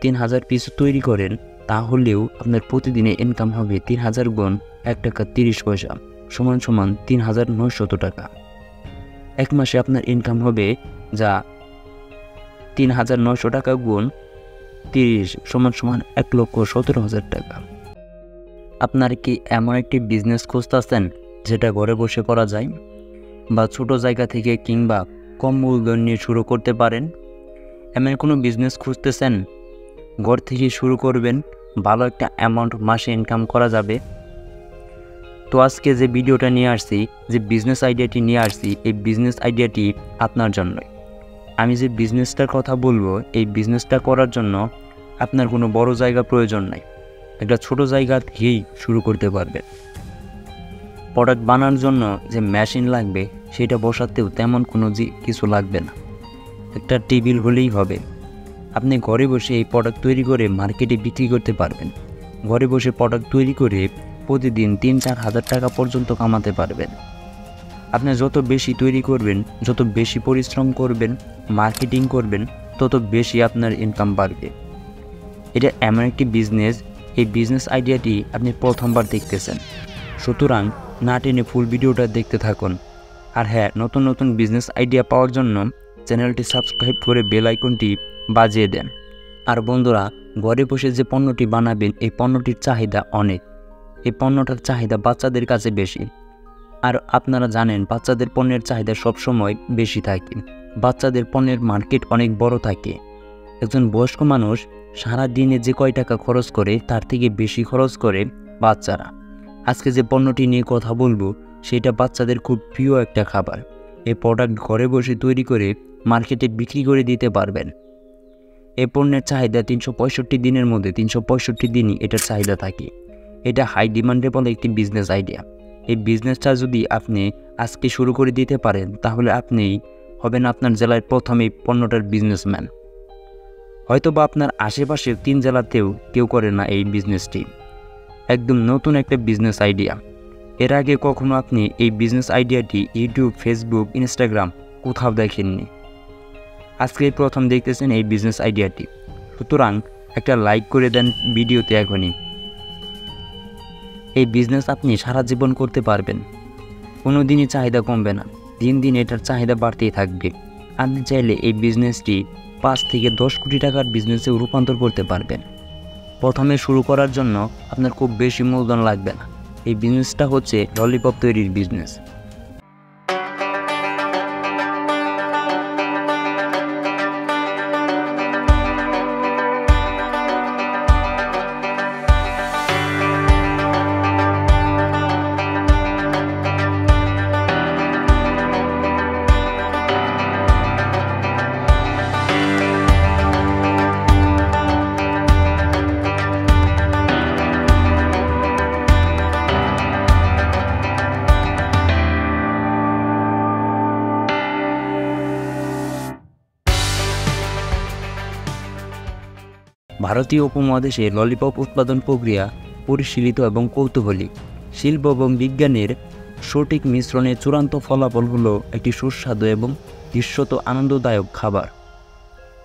3000 piece তৈরি করেন তাহলেও আপনার প্রতিদিনে ইনকাম হবে 3000 গুণ 1 টাকা 30 পয়সা সমান 3900 টাকা। এক মাসে আপনার ইনকাম হবে যা 3900 টাকা গুণ 30 সমান 1,17,000 টাকা। আপনার কি এমন একটি বিজনেস খুঁজতেছেন যেটা ঘরে বসে করা যায় বা ছোট জায়গা থেকে কিংবা কম মূলধন নিয়ে শুরু করতে পারেন? এমন কোনো বিজনেস খুঁজতেছেন ঘর থেকে শুরু করবেন, ভালো একটা অ্যামাউন্ট মাসে ইনকাম করা যাবে? তো আজকে যে ভিডিওটা নিয়ে আসছি, যে বিজনেস আইডিয়াটি নিয়ে আসছি, এই বিজনেস আইডিয়াটি আপনার জন্যই। আমি যে বিজনেসটার কথা বলবো, এই বিজনেসটা করার জন্য আপনার কোনো বড় জায়গা প্রয়োজন নাই, একটা ছোট জায়গা থেকেই শুরু করতে পারবেন। প্রোডাক্ট বানানোর জন্য যে মেশিন লাগবে সেটা বসাতেও তেমন কোনো কিছু লাগবে না, একটা টেবিল হলেই হবে। আপনি ঘরে বসে এই প্রোডাক্ট তৈরি করে মার্কেটে বিক্রি করতে পারবেন। ঘরে বসে প্রোডাক্ট তৈরি করে প্রতিদিন 3-4 হাজার টাকা পর্যন্ত কামাতে পারবেন। আপনি যত বেশি তৈরি করবেন, যত বেশি পরিশ্রম করবেন, মার্কেটিং করবেন, তত বেশি আপনার ইনকাম বাড়বে। এটা এমন একটি বিজনেস, এই বিজনেস আইডিয়াটি আপনি প্রথমবার দেখতেছেন, সুতরাং না টেনে ফুল ভিডিওটা দেখতে থাকুন। আর হ্যাঁ, নতুন নতুন বিজনেস আইডিয়া পাওয়ার জন্য চ্যানেলটি সাবস্ক্রাইব করে বেল আইকনটি বাজিয়ে দেন। আর বন্ধুরা, ঘরে বসে যে পণ্যটি বানাবেন এই পণ্যটির চাহিদা অনেক, এই পণ্যটার চাহিদা বাচ্চাদের কাছে বেশি। আর আপনারা জানেন বাচ্চাদের পণ্যের চাহিদা সবসময় বেশি থাকে, বাচ্চাদের পণ্যের মার্কেট অনেক বড় থাকে। একজন বয়স্ক মানুষ সারা দিনে যে কয় টাকা খরচ করে তার থেকে বেশি খরচ করে বাচ্চারা। আজকে যে পণ্যটি নিয়ে কথা বলবো সেটা বাচ্চাদের খুব প্রিয় একটা খাবার। এই প্রোডাক্ট ঘরে বসে তৈরি করে মার্কেটে বিক্রি করে দিতে পারবেন। এই পণ্যের চাহিদা 365 দিনের মধ্যে 365 দিনই এটার চাহিদা থাকে। এটা হাই ডিমান্ডেবল একটি বিজনেস আইডিয়া। এই বিজনেসটা যদি আপনি আজকে শুরু করে দিতে পারেন তাহলে আপনি হবেন আপনার জেলায় প্রথম এই পণ্যটার বিজনেসম্যান। হয়তোবা আপনার আশেপাশের 3 জেলাতেও কেউ করে না এই বিজনেসটি। একদম নতুন একটা বিজনেস আইডিয়া। এর আগে কখনো আপনি এই বিজনেস আইডিয়াটি ইউটিউব, ফেসবুক, ইনস্টাগ্রাম কোথাও দেখেননি। আজকে প্রথম দেখতেছেন এই বিজনেস আইডিয়াটি, সুতরাং একটা লাইক করে দেন ভিডিওতে এখনই। এই বিজনেস আপনি সারা জীবন করতে পারবেন, কোনো দিনই চাহিদা কমবে না, দিন দিন এটার চাহিদা বাড়তেই থাকবে। আপনি চাইলে এই বিজনেসটি 5 থেকে 10 কোটি টাকার বিজনেসে রূপান্তর করতে পারবেন। প্রথমে শুরু করার জন্য আপনার খুব বেশি মূলধন লাগবে না। এই বিজনেসটা হচ্ছে ললিপপ তৈরির বিজনেস। ভারতীয় উপমহাদেশে ললিপপ উৎপাদন প্রক্রিয়া পরিশীলিত এবং কৌতূহলী। শিল্প এবং বিজ্ঞানের সঠিক মিশ্রণে চূড়ান্ত ফলাফল হলো একটি সুস্বাদু এবং দৃশ্যত আনন্দদায়ক খাবার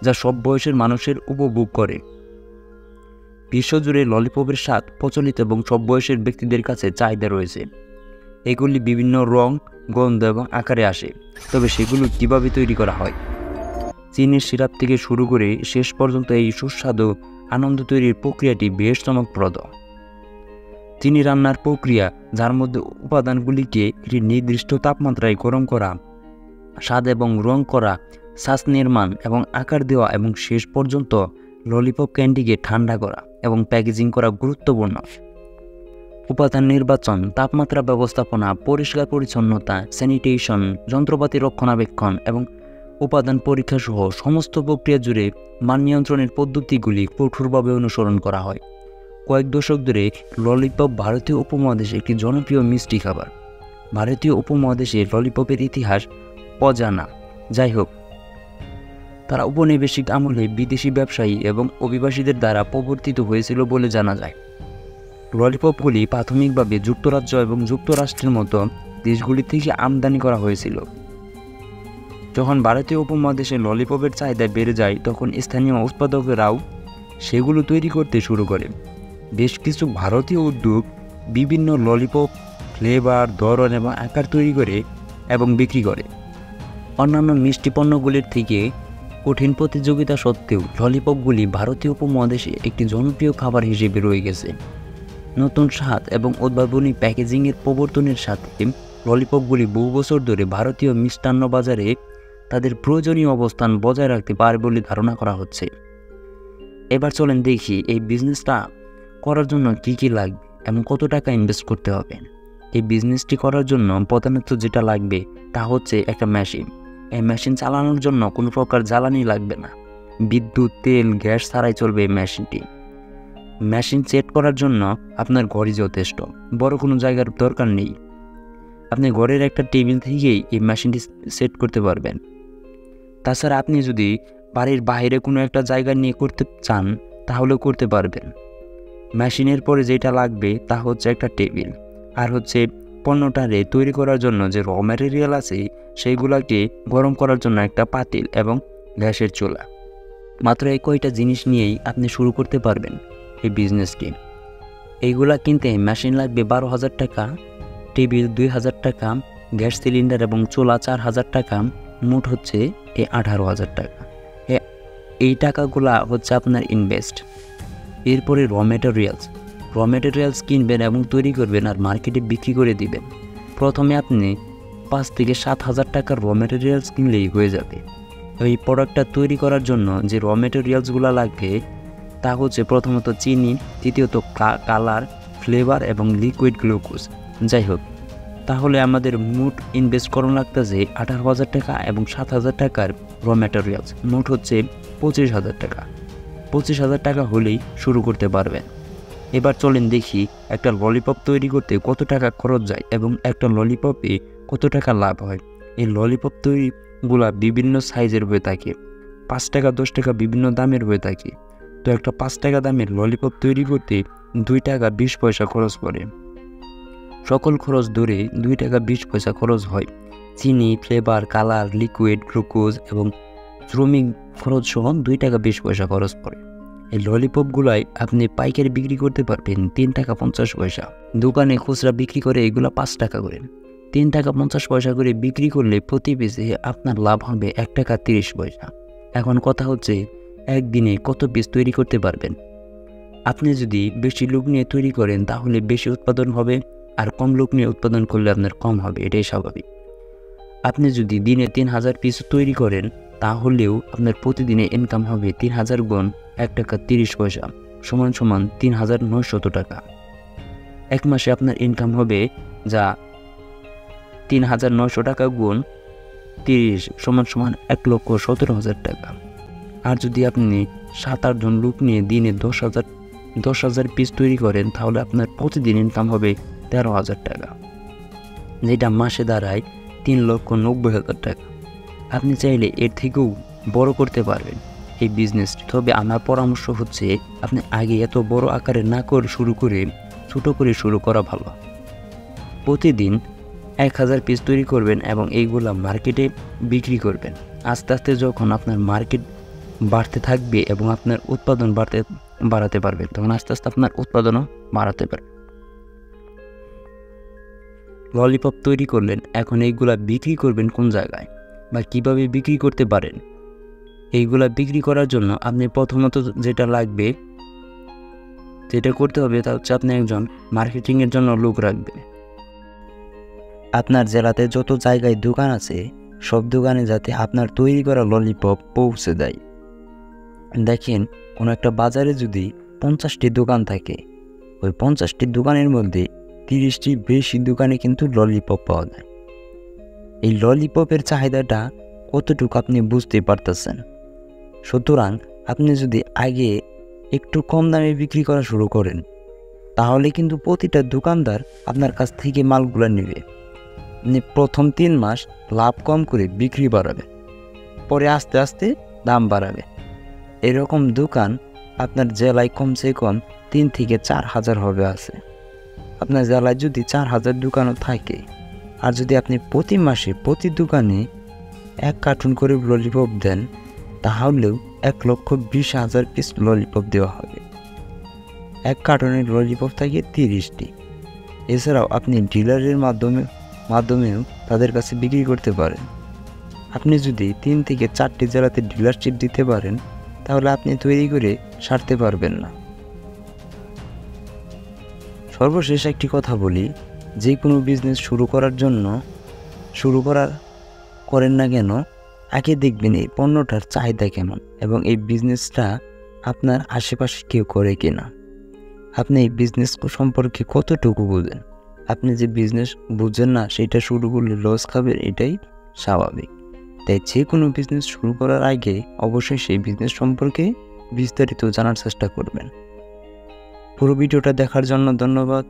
যা সব বয়সের মানুষের উপভোগ করে। বিশ্বজুড়ে ললিপপের স্বাদ প্রচলিত এবং সব বয়সের ব্যক্তিদের কাছে চাহিদা রয়েছে। এগুলি বিভিন্ন রং, গন্ধ এবং আকারে আসে, তবে সেগুলো কিভাবে তৈরি করা হয়? চিনির সিরাপ থেকে শুরু করে শেষ পর্যন্ত এই সুস্বাদু আনন্দ তৈরির প্রক্রিয়াটি বেশ চমকপ্রদ। চিনি রান্নার প্রক্রিয়া, যার মধ্যে উপাদানগুলিকে একটি নির্দিষ্ট তাপমাত্রায় গরম করা, স্বাদ এবং রং করা, শ্বাস নির্মাণ এবং আকার দেওয়া এবং শেষ পর্যন্ত ললিপপ ক্যান্ডিকে ঠান্ডা করা এবং প্যাকেজিং করা গুরুত্বপূর্ণ। উপাদান নির্বাচন, তাপমাত্রা ব্যবস্থাপনা, পরিষ্কার পরিচ্ছন্নতা, স্যানিটেশন, যন্ত্রপাতি রক্ষণাবেক্ষণ এবং উপাদান পরীক্ষা সহ সমস্ত প্রক্রিয়া জুড়ে মান নিয়ন্ত্রণের পদ্ধতিগুলি কঠোরভাবে অনুসরণ করা হয়। কয়েক দশক ধরে ললিপপ ভারতীয় উপমহাদেশে একটি জনপ্রিয় মিষ্টি খাবার। ভারতীয় উপমহাদেশে ললিপপের ইতিহাস অজানা। যাই হোক, তারা উপনিবেশিক আমলে বিদেশি ব্যবসায়ী এবং অভিবাসীদের দ্বারা প্রবর্তিত হয়েছিল বলে জানা যায়। ললিপপগুলি প্রাথমিকভাবে যুক্তরাজ্য এবং যুক্তরাষ্ট্রের মতো দেশগুলি থেকে আমদানি করা হয়েছিল। যখন ভারতীয় উপমহাদেশে ললিপপের চাহিদা বেড়ে যায় তখন স্থানীয় উৎপাদকেরাও সেগুলো তৈরি করতে শুরু করে। বেশ কিছু ভারতীয় উদ্যোগ বিভিন্ন ললিপপ ফ্লেভার, ধরন এবং আকার তৈরি করে এবং বিক্রি করে। অন্যান্য মিষ্টি পণ্যগুলির থেকে কঠিন প্রতিযোগিতা সত্ত্বেও ললিপপগুলি ভারতীয় উপমহাদেশে একটি জনপ্রিয় খাবার হিসেবে রয়ে গেছে। নতুন স্বাদ এবং উদ্ভাবনী প্যাকেজিংয়ের প্রবর্তনের সাথে ললিপপগুলি বহু বছর ধরে ভারতীয় মিষ্টান্ন বাজারে তাদের প্রয়োজনীয় অবস্থান বজায় রাখতে পারে বলে ধারণা করা হচ্ছে। এবার চলেন দেখি এই বিজনেসটা করার জন্য কী কী লাগবে এবং কত টাকা ইনভেস্ট করতে হবে। এই বিজনেসটি করার জন্য প্রধানত যেটা লাগবে তা হচ্ছে একটা মেশিন। এই মেশিন চালানোর জন্য কোনো প্রকার জ্বালানি লাগবে না, বিদ্যুৎ, তেল, গ্যাস ছাড়াই চলবে এই মেশিনটি। মেশিন সেট করার জন্য আপনার ঘরই যথেষ্ট, বড় কোনো জায়গার দরকার নেই। আপনি ঘরের একটা টেবিল থেকেই এই মেশিনটি সেট করতে পারবেন। তাছাড়া আপনি যদি বাড়ির বাইরে কোনো একটা জায়গা নিয়ে করতে চান তাহলেও করতে পারবেন। মেশিনের পরে যেটা লাগবে তা হচ্ছে একটা টেবিল, আর হচ্ছে পণ্যটারে তৈরি করার জন্য যে র ম্যাটেরিয়াল আছে সেইগুলোকে গরম করার জন্য একটা পাতিল এবং গ্যাসের চুলা। মাত্র এই কয়টা জিনিস নিয়েই আপনি শুরু করতে পারবেন এই বিজনেসটি। এইগুলা কিনতে মেশিন লাগবে 12,000 টাকা, টেবিল 2,000 টাকা, গ্যাস সিলিন্ডার এবং চুলা 4,000 টাকা, মোট হচ্ছে 18,000 টাকা। এই টাকাগুলা হচ্ছে আপনার ইনভেস্ট। এরপরে র ম্যাটেরিয়ালস কিনবেন এবং তৈরি করবেন আর মার্কেটে বিক্রি করে দিবেন। প্রথমে আপনি 5 থেকে 7,000 টাকার র ম্যাটেরিয়ালস কিনলেই হয়ে যাবে। এই প্রোডাক্টটা তৈরি করার জন্য যে র ম্যাটেরিয়ালসগুলো লাগবে তা হচ্ছে প্রথমত চিনি, দ্বিতীয়ত কালার, ফ্লেভার এবং লিকুইড গ্লুকোজ। যাই হোক, তাহলে আমাদের মোট ইনভেস্ট করানো লাগতেছে 18,000 টাকা এবং 7,000 টাকার র ম্যাটেরিয়ালস, মোট হচ্ছে 25,000 টাকা। 25,000 টাকা হলেই শুরু করতে পারবেন। এবার চলেন দেখি একটা ললিপপ তৈরি করতে কত টাকা খরচ যায় এবং একটা ললিপপে কত টাকা লাভ হয়। এই ললিপপ তৈরিগুলা বিভিন্ন সাইজের হয়ে থাকে, 5 টাকা 10 টাকা বিভিন্ন দামের হয়ে থাকে। তো একটা 5 টাকা দামের ললিপপ তৈরি করতে 2 টাকা 20 পয়সা খরচ পড়ে। সকল খরচ ধরে 2 টাকা 20 পয়সা খরচ হয়। চিনি, ফ্লেভার, কালার, লিকুইড গ্লুকোজ এবং শ্রমিক খরচ সহ 2 টাকা 20 পয়সা খরচ পড়ে। এই ললিপপগুলাই আপনি পাইকারি বিক্রি করতে পারবেন 3 টাকা 50 পয়সা। দোকানে খুচরা বিক্রি করে এগুলো 5 টাকা করে। 3 টাকা 50 পয়সা করে বিক্রি করলে প্রতি পিসে আপনার লাভ হবে 1 টাকা 30 পয়সা। এখন কথা হচ্ছে একদিনে কত পিস তৈরি করতে পারবেন। আপনি যদি বেশি লোক নিয়ে তৈরি করেন তাহলে বেশি উৎপাদন হবে, আর কম লোক নিয়ে উৎপাদন করলে আপনার কম হবে, এটাই স্বাভাবিক। আপনি যদি দিনে 3,000 পিস তৈরি করেন তাহলেও আপনার প্রতিদিনে ইনকাম হবে 3,000 গুণ 1 টাকা 30 পয়সা সমান 3,900 টাকা। এক মাসে আপনার ইনকাম হবে যা 3,900 টাকা গুণ 30 সমান 1,17,000 টাকা। আর যদি আপনি 7-8 জন লোক নিয়ে দিনে 10,000 পিস তৈরি করেন তাহলে আপনার প্রতিদিন ইনকাম হবে 13,000 টাকা, যেটা মাসে দাঁড়ায় 3,90,000 টাকা। আপনি চাইলে এর থেকেও বড় করতে পারবেন এই বিজনেসটি। তবে আমার পরামর্শ হচ্ছে আপনি আগে এত বড় আকারে না করে শুরু করে ছোট করে শুরু করা ভালো। প্রতিদিন 1,000 পিস তৈরি করবেন এবং এইগুলা মার্কেটে বিক্রি করবেন। আস্তে আস্তে যখন আপনার মার্কেট বাড়তে থাকবে এবং আপনার উৎপাদন বাড়াতে পারবেন তখন আস্তে আস্তে আপনার উৎপাদনও বাড়াতে পারবেন। ললিপপ তৈরি করলেন, এখন এইগুলা বিক্রি করবেন কোন জায়গায় বা কিভাবে বিক্রি করতে পারেন। এইগুলা বিক্রি করার জন্য আপনি প্রথমত যেটা লাগবে, যেটা করতে হবে তা হচ্ছে আপনি একজন মার্কেটিংয়ের জন্য লোক রাখবেন। আপনার জেলাতে যত জায়গায় দোকান আছে সব দোকানে যাতে আপনার তৈরি করা ললিপপ পৌঁছে দেয়। দেখেন, কোনো একটা বাজারে যদি 50টি দোকান থাকে, ওই 50টি দোকানের মধ্যে 30টি বেশি দোকানে কিন্তু ললিপপ পাওয়া যায়। এই ললিপপের চাহিদাটা কতটুকু আপনি বুঝতে পারতেছেন। সুতরাং আপনি যদি আগে একটু কম দামে বিক্রি করা শুরু করেন তাহলে কিন্তু প্রতিটা দোকানদার আপনার কাছ থেকে মালগুলো নেবে। আপনি প্রথম 3 মাস লাভ কম করে বিক্রি বাড়াবেন, পরে আস্তে আস্তে দাম বাড়াবে। এরকম দোকান আপনার জেলায় কমসে কম 3 থেকে 4,000 হবে আছে। আপনার জেলায় যদি 4,000 দোকানও থাকে আর যদি আপনি প্রতি মাসে প্রতি দোকানে 1 কার্টুন করে ললিপপ দেন তাহলেও 1,20,000 পিস ললিপপ দেওয়া হবে। এক কার্টনের ললিপপ থাকে 30টি। এছাড়াও আপনি ডিলারের মাধ্যমেও তাদের কাছে বিক্রি করতে পারেন। আপনি যদি 3 থেকে 4টি জেলাতে ডিলারশিপ দিতে পারেন তাহলে আপনি তৈরি করে সারতে পারবেন না। সর্বশেষ একটি কথা বলি, যে কোনো বিজনেস শুরু করেন না কেন, আগে দেখবেন এই পণ্যটার চাহিদা কেমন এবং এই বিজনেসটা আপনার আশেপাশে কেউ করে কিনা। আপনি এই বিজনেস সম্পর্কে কতটুকু বুঝেন। আপনি যে বিজনেস বুঝেন না সেটা শুরু করলে লস খাবেন, এটাই স্বাভাবিক। তাই যে কোনো বিজনেস শুরু করার আগে অবশ্যই সেই বিজনেস সম্পর্কে বিস্তারিত জানার চেষ্টা করবেন। পুরো ভিডিওটা দেখার জন্য ধন্যবাদ।